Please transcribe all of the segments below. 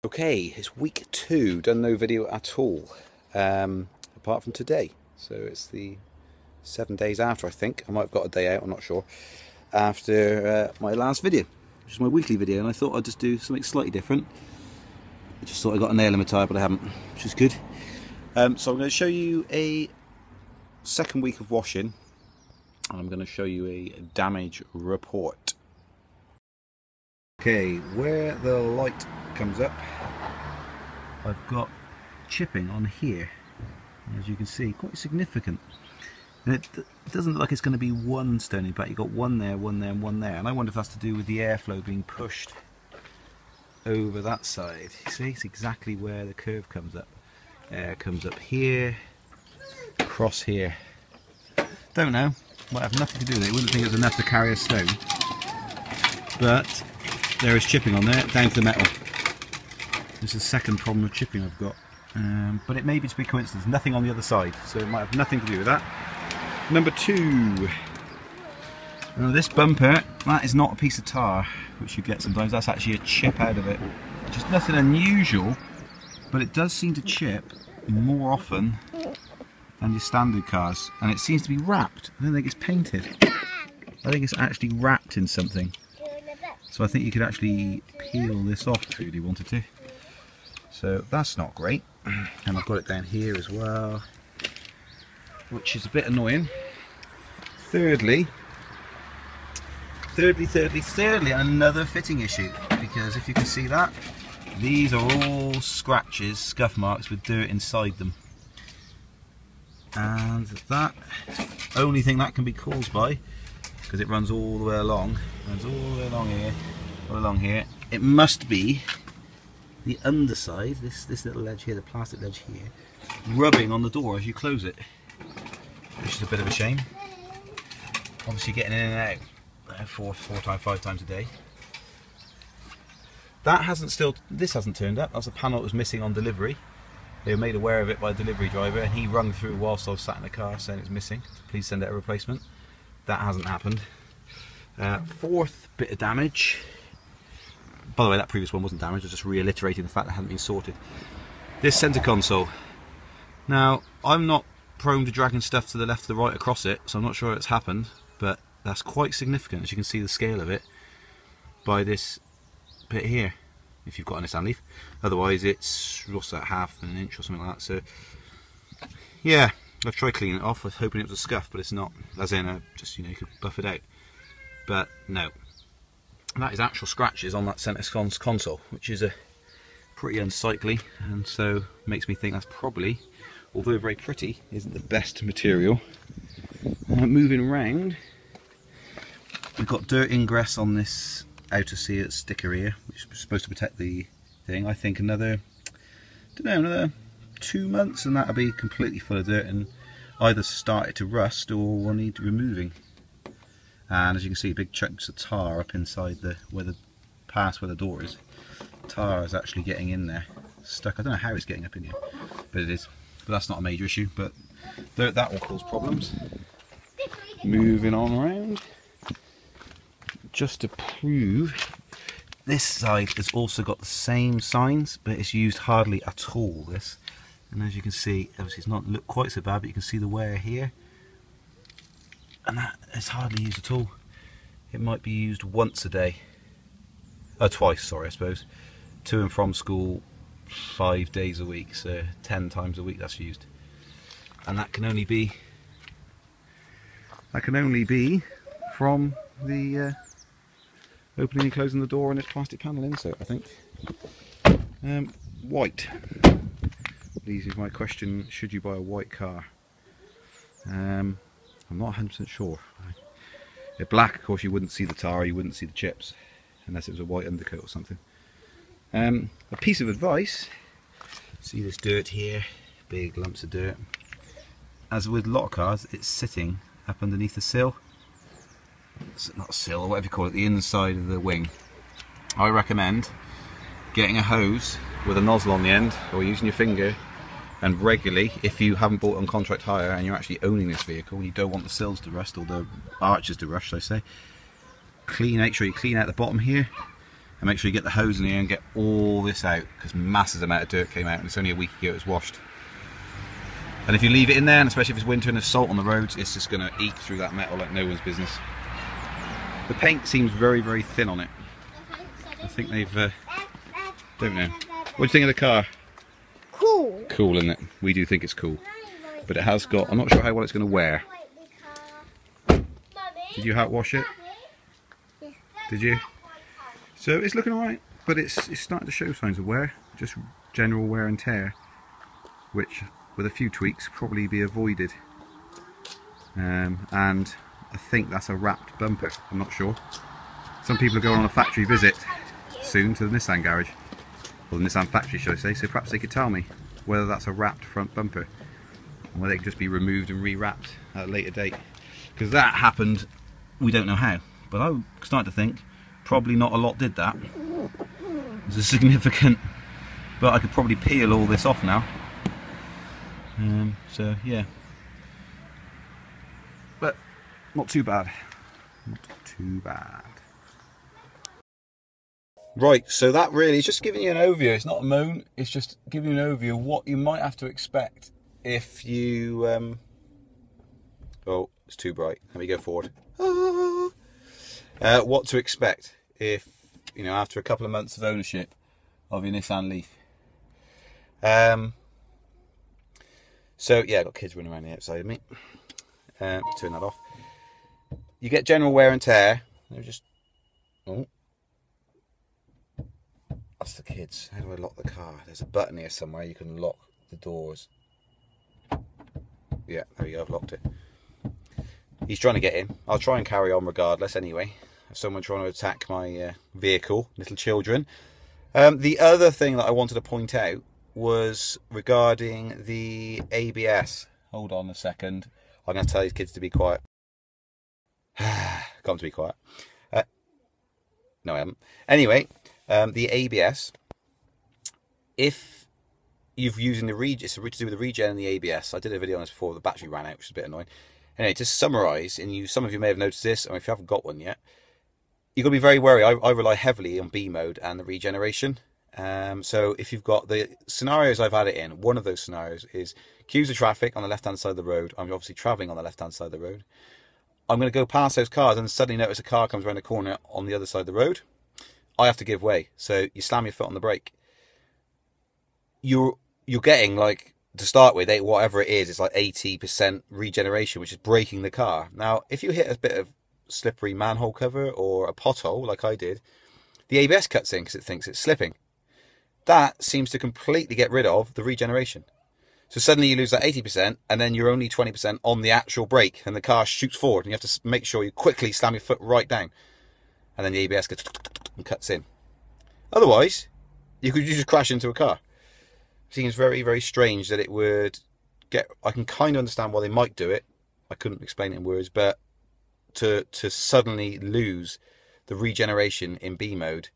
Okay, it's week 2, done no video at all, apart from today. So it's the 7 days after, I think. I might have got a day out, I'm not sure, after my last video, which is my weekly video, and I thought I'd just do something slightly different. I just thought I got a nail in my tyre, but I haven't, which is good. So I'm going to show you a second week of washing, and I'm going to show you a damage report. Okay, where the light comes up, I've got chipping on here, as you can see, quite significant. And it doesn't look like it's going to be one stone impact. You've got one there, one there, and one there. And I wonder if that's to do with the airflow being pushed over that side. You see, it's exactly where the curve comes up. Air comes up here, across here. Don't know. Might have nothing to do with it. I wouldn't think it was enough to carry a stone. But there is chipping on there, down to the metal. This is the second problem of chipping I've got. But it may be to be coincidence, nothing on the other side, so it might have nothing to do with that. Number 2. Now this bumper, that is not a piece of tar, which you get sometimes, that's actually a chip out of it. Just nothing unusual, but it does seem to chip more often than your standard cars. And it seems to be wrapped. I don't think it's painted. I think it's actually wrapped in something. So I think you could actually peel this off if you really wanted to. So that's not great. And I've got it down here as well, which is a bit annoying. Thirdly, another fitting issue, because if you can see that, these are all scratches, scuff marks with dirt inside them. And that, only thing that can be caused by, because it runs all the way along, all along here, it must be the underside, this little ledge here, the plastic ledge here, rubbing on the door as you close it, which is a bit of a shame. Obviously getting in and out 5 times a day. This hasn't turned up. That's a panel that was missing on delivery. They were made aware of it by a delivery driver, and he rung through whilst I was sat in the car saying it's missing. Please send out a replacement. That hasn't happened. Fourth bit of damage. By the way, that previous one wasn't damaged, I was just reiterating the fact that it hadn't been sorted. This centre console. Now, I'm not prone to dragging stuff to the left or the right across it, so I'm not sure it's happened, but that's quite significant, as you can see the scale of it, by this bit here, if you've got a Nissan Leaf. Otherwise it's, what's that, half an inch or something like that. So, yeah, I've tried cleaning it off, I was hoping it was a scuff, but it's not, as in just, you know, you could buff it out. But no. That is actual scratches on that centre console, which is a pretty unsightly, and so makes me think that's probably, although very pretty, isn't the best material. Moving around, we've got dirt ingress on this outer seat sticker here, which is supposed to protect the thing. I think another 2 months and that'll be completely full of dirt and either started to rust or will need removing. And as you can see, big chunks of tar up inside where the door is. Tar is actually getting in there, stuck. I don't know how it's getting up in here, but it is. But that's not a major issue, but that will cause problems. Moving on around, just to prove, this side has also got the same signs, but it's used hardly at all, this. And as you can see, obviously it's not look quite so bad, but you can see the wear here. And that is hardly used at all. It might be used once a day. Twice, sorry, I suppose. To and from school 5 days a week, so 10 times a week that's used. And that can only be from the opening and closing the door and this plastic panel insert, I think. White. Leads is my question, should you buy a white car? I'm not 100% sure. If black, of course, you wouldn't see the tar, you wouldn't see the chips, unless it was a white undercoat or something. A piece of advice, see this dirt here, big lumps of dirt. As with a lot of cars, it's sitting up underneath the sill. It's not a sill, or whatever you call it, the inside of the wing. I recommend getting a hose with a nozzle on the end, or using your finger, and regularly, if you haven't bought on contract hire and you're actually owning this vehicle, you don't want the sills to rust, or the arches to rust, I say, make sure you clean out the bottom here, And make sure you get the hose in here and get all this out, because massive amount of dirt came out, and it's only a week ago it was washed. And if you leave it in there, and especially if it's winter and there's salt on the roads, it's just going to eat through that metal like no one's business. The paint seems very, very thin on it. I think they've, don't know. What do you think of the car? Cool. Cool, isn't it? We do think it's cool. But it has got, I'm not sure how well it's going to wear. Did you hat wash it? Yeah. Did you? So it's looking alright, but it's starting to show signs of wear. Just general wear and tear, which with a few tweaks probably be avoided. And I think that's a wrapped bumper, I'm not sure. Some people are going on a factory visit soon to the Nissan garage, or the Nissan factory should I say, so perhaps they could tell me whether that's a wrapped front bumper, and whether it could just be removed and re-wrapped at a later date. Because that happened, we don't know how, but I'm starting to think probably not a lot did that. It's a significant, but I could probably peel all this off now. So yeah, but not too bad, not too bad. Right, so that really is just giving you an overview. It's not a moan, it's just giving you an overview of what you might have to expect if you oh, it's too bright, let me go forward. What to expect if, you know, after a couple of months of ownership of your Nissan Leaf. So yeah, I've got kids running around the outside of me. Turn that off. You get general wear and tear. They're just, oh, that's the kids. How do I lock the car? There's a button here somewhere you can lock the doors. Yeah, there you go, I've locked it. He's trying to get in. I'll try and carry on regardless anyway. Someone trying to attack my vehicle, little children. The other thing that I wanted to point out was regarding the ABS. Hold on a second. I'm going to tell these kids to be quiet. Got them to be quiet. No, I haven't. Anyway, the ABS. If you're using the it's to do with the regen and the ABS. I did a video on this before. The battery ran out, which is a bit annoying. Anyway, to summarise, and some of you may have noticed this, or if you haven't got one yet, you've got to be very wary. I rely heavily on B mode and the regeneration. So if you've got the scenarios I've had it in, one of those scenarios is queues of traffic on the left-hand side of the road. I'm obviously travelling on the left-hand side of the road. I'm going to go past those cars and suddenly notice a car comes around the corner on the other side of the road. I have to give way. So you slam your foot on the brake. You're getting, like, to start with, whatever it is, it's like 80% regeneration, which is braking the car. Now, if you hit a bit of slippery manhole cover or a pothole, like I did, the ABS cuts in because it thinks it's slipping. That seems to completely get rid of the regeneration. So suddenly you lose that 80%, and then you're only 20% on the actual brake, and the car shoots forward, and you have to make sure you quickly slam your foot right down, and then the ABS gets and cuts in. Otherwise, you could just crash into a car. It seems very, very strange that it would get. I can kind of understand why they might do it. I couldn't explain it in words, but to suddenly lose the regeneration in B mode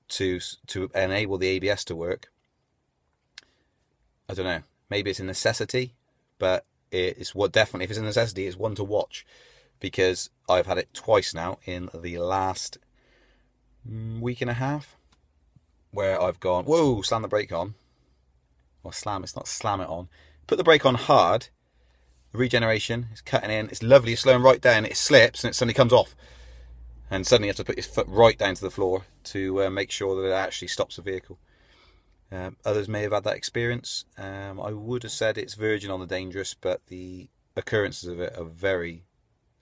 to enable the ABS to work, I don't know. Maybe it's a necessity, but it's definitely, if it's a necessity, it's one to watch, because I've had it twice now in the last week and a half, where I've gone, whoa, slam the brake on, or it's not slam it on, put the brake on hard, the regeneration is cutting in, it's lovely, it's slowing right down, it slips and it suddenly comes off, and suddenly you have to put your foot right down to the floor to make sure that it actually stops the vehicle. Others may have had that experience. I would have said it's verging on the dangerous, but the occurrences of it are very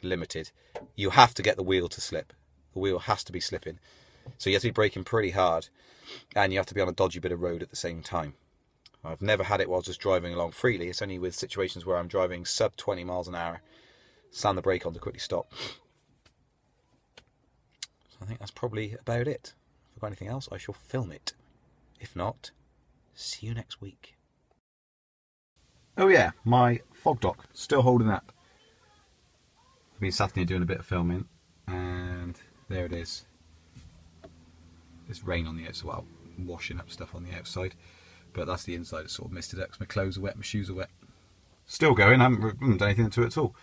limited. You have to get the wheel to slip. The wheel has to be slipping. So you have to be braking pretty hard, and you have to be on a dodgy bit of road at the same time. I've never had it while just driving along freely. It's only with situations where I'm driving sub 20 miles an hour, slam the brake on to quickly stop. So I think that's probably about it. If I've got anything else, I shall film it. If not, see you next week. Oh yeah, my fog dock, still holding up. I've been sat here doing a bit of filming, and there it is. There's rain on the outside, well, washing up stuff on the outside, but that's the inside. It's sort of misted up because my clothes are wet, my shoes are wet. Still going, I haven't done anything to it at all.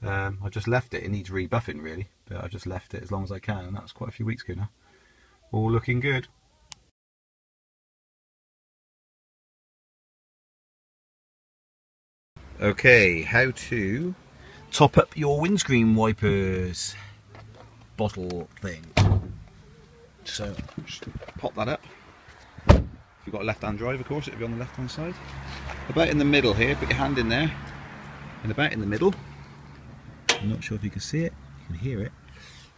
I just left it. It needs rebuffing really, but I just left it as long as I can, and that's quite a few weeks ago now. All looking good. Okay, how to top up your windscreen wipers bottle thing. So just pop that up. If you've got a left-hand drive, of course, it'll be on the left-hand side. About in the middle here, put your hand in there, and about in the middle. I'm not sure if you can see it, you can hear it.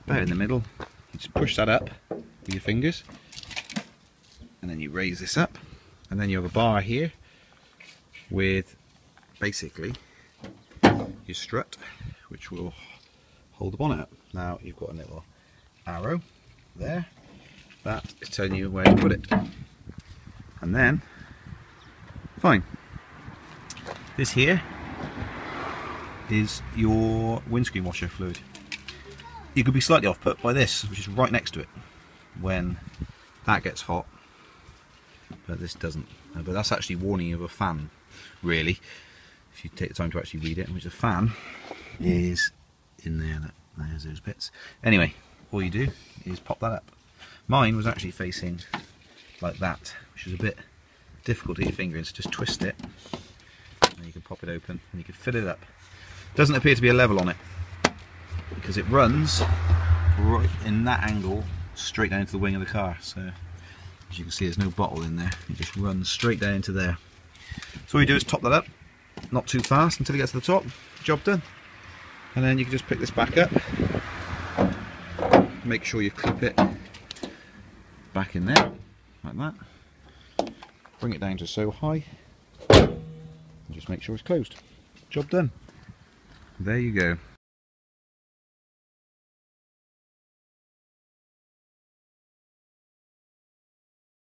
About in the middle, you just push that up with your fingers, and then you raise this up, and then you have a bar here with basically your strut, which will hold the bonnet up. Now you've got a little arrow there that is telling you where to put it, and then fine, this here is your windscreen washer fluid. You could be slightly off put by this, which is right next to it when that gets hot, but this doesn't. But that's actually warning you of a fan, really, if you take the time to actually read it, which the fan is in there. There's those bits. Anyway, all you do is pop that up. Mine was actually facing like that, which is a bit difficult to get your finger in, so just twist it and you can pop it open and you can fill it up. Doesn't appear to be a level on it because it runs right in that angle straight down to the wing of the car. So as you can see, there's no bottle in there, it just runs straight down into there. So all you do is top that up, not too fast until it gets to the top, job done. And then you can just pick this back up, make sure you clip it back in there, like that. Bring it down to so high, and just make sure it's closed. Job done. There you go.